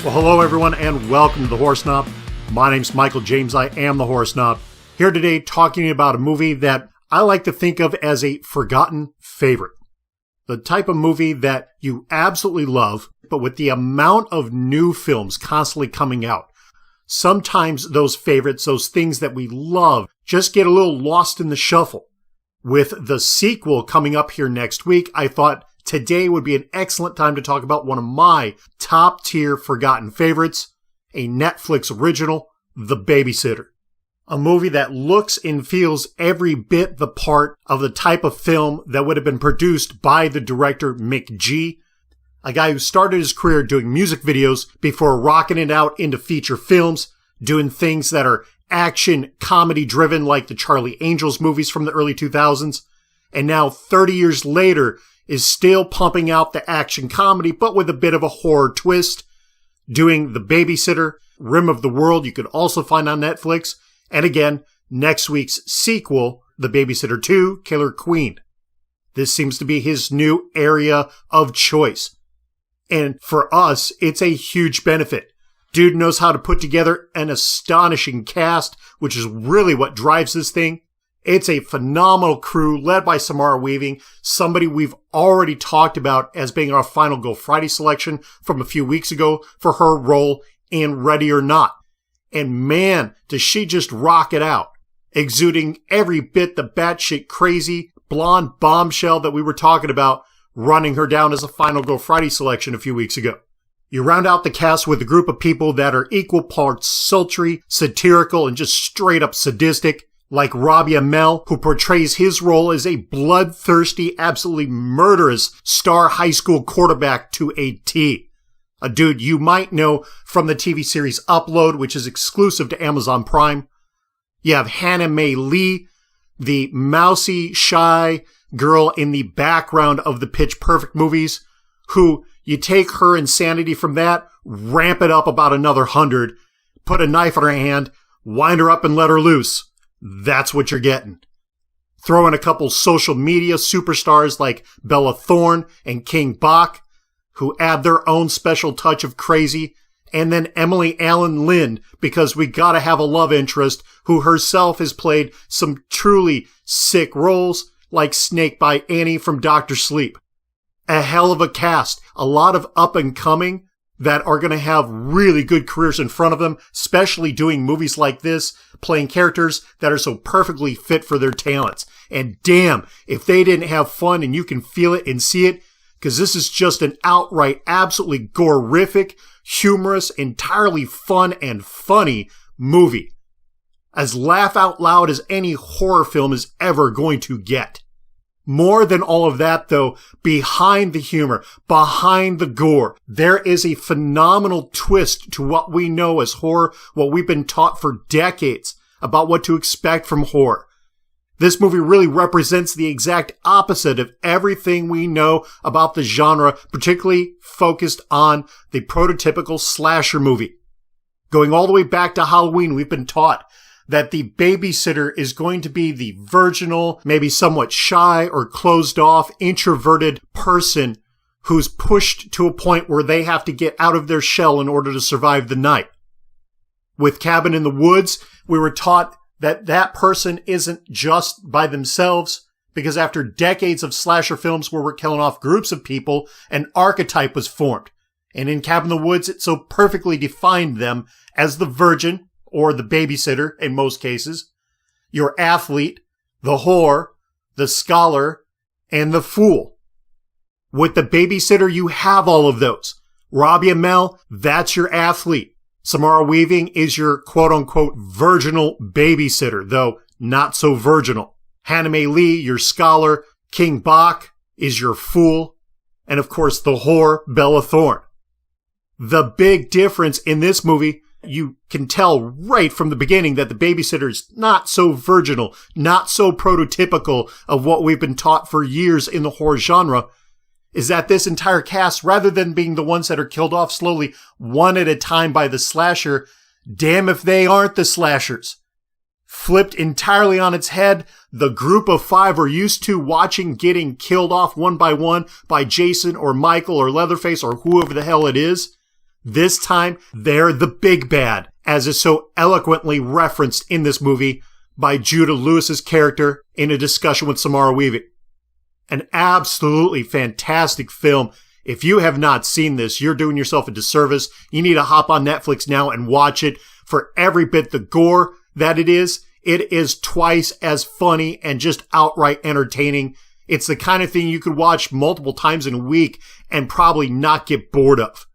Well, hello everyone and welcome to The Horror Snob. My name's Michael James. I am The Horror Snob. Here today talking about a movie that I like to think of as a forgotten favorite. The type of movie that you absolutely love, but with the amount of new films constantly coming out, sometimes those favorites, those things that we love, just get a little lost in the shuffle. With the sequel coming up here next week, I thought today would be an excellent time to talk about one of my top-tier forgotten favorites, a Netflix original, The Babysitter. A movie that looks and feels every bit the part of the type of film that would have been produced by the director Mick G., a guy who started his career doing music videos before rocketing it out into feature films, doing things that are action, comedy-driven like the Charlie Angels movies from the early 2000s, and now 30 years later is still pumping out the action comedy, but with a bit of a horror twist, doing The Babysitter, Rim of the World, you could also find on Netflix, and again, next week's sequel, The Babysitter 2, Killer Queen. This seems to be his new area of choice. And for us, it's a huge benefit. Dude knows how to put together an astonishing cast, which is really what drives this thing. It's a phenomenal crew led by Samara Weaving, somebody we've already talked about as being our Final Go Friday selection from a few weeks ago for her role in Ready or Not. And man, does she just rock it out, exuding every bit the batshit crazy blonde bombshell that we were talking about, running her down as a Final Go Friday selection a few weeks ago. You round out the cast with a group of people that are equal parts sultry, satirical, and just straight up sadistic, like Robbie Amell, who portrays his role as a bloodthirsty, absolutely murderous star high school quarterback to a T. A dude you might know from the TV series Upload, which is exclusive to Amazon Prime. You have Hannah Mae Lee, the mousy, shy girl in the background of the Pitch Perfect movies, who you take her insanity from that, ramp it up about another 100, put a knife in her hand, wind her up and let her loose. That's what you're getting. Throw in a couple social media superstars like Bella Thorne and King Bach, who add their own special touch of crazy, and then Emily Allen Lind, because we gotta have a love interest who herself has played some truly sick roles like Snake by Annie from Dr. Sleep. A hell of a cast, a lot of up and coming that are going to have really good careers in front of them, especially doing movies like this, playing characters that are so perfectly fit for their talents. And damn, if they didn't have fun and you can feel it and see it, because this is just an outright, absolutely gore-rific, humorous, entirely fun and funny movie. As laugh out loud as any horror film is ever going to get. More than all of that, though, behind the humor, behind the gore, there is a phenomenal twist to what we know as horror, what we've been taught for decades about what to expect from horror. This movie really represents the exact opposite of everything we know about the genre, particularly focused on the prototypical slasher movie. Going all the way back to Halloween, we've been taught that the babysitter is going to be the virginal, maybe somewhat shy or closed off, introverted person who's pushed to a point where they have to get out of their shell in order to survive the night. With Cabin in the Woods, we were taught that that person isn't just by themselves, because after decades of slasher films where we're killing off groups of people, an archetype was formed. And in Cabin in the Woods, it so perfectly defined them as the virgin, or the babysitter in most cases, your athlete, the whore, the scholar, and the fool. With The Babysitter, you have all of those. Robbie Amell, that's your athlete. Samara Weaving is your quote-unquote virginal babysitter, though not so virginal. Hannah Mae Lee, your scholar. King Bach is your fool. And of course, the whore, Bella Thorne. The big difference in this movie, you can tell right from the beginning that the babysitter is not so virginal, not so prototypical of what we've been taught for years in the horror genre, is that this entire cast, rather than being the ones that are killed off slowly, one at a time by the slasher, damn if they aren't the slashers. Flipped entirely on its head, the group of five are used to watching getting killed off one by Jason or Michael or Leatherface or whoever the hell it is. This time, they're the big bad, as is so eloquently referenced in this movie by Judah Lewis's character in a discussion with Samara Weaving. An absolutely fantastic film. If you have not seen this, you're doing yourself a disservice. You need to hop on Netflix now and watch it. For every bit the gore that it is twice as funny and just outright entertaining. It's the kind of thing you could watch multiple times in a week and probably not get bored of.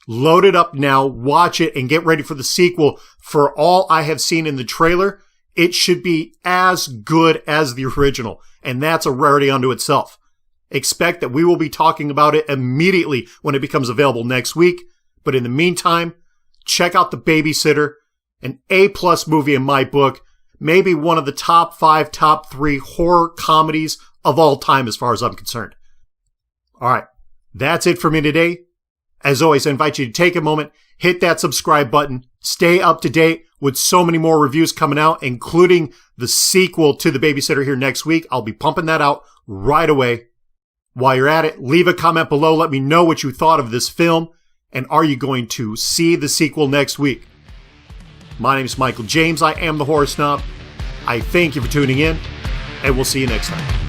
Load it up now, watch it, and get ready for the sequel. For all I have seen in the trailer, it should be as good as the original, and that's a rarity unto itself. Expect that we will be talking about it immediately when it becomes available next week, but in the meantime, check out The Babysitter, an A-plus movie in my book, maybe one of the top 5, top 3 horror comedies of all time as far as I'm concerned. All right, that's it for me today. As always, I invite you to take a moment, hit that subscribe button, stay up to date with so many more reviews coming out, including the sequel to The Babysitter here next week. I'll be pumping that out right away. While you're at it, leave a comment below. Let me know what you thought of this film, and are you going to see the sequel next week? My name is Michael James. I am the Horror Snob. I thank you for tuning in, and we'll see you next time.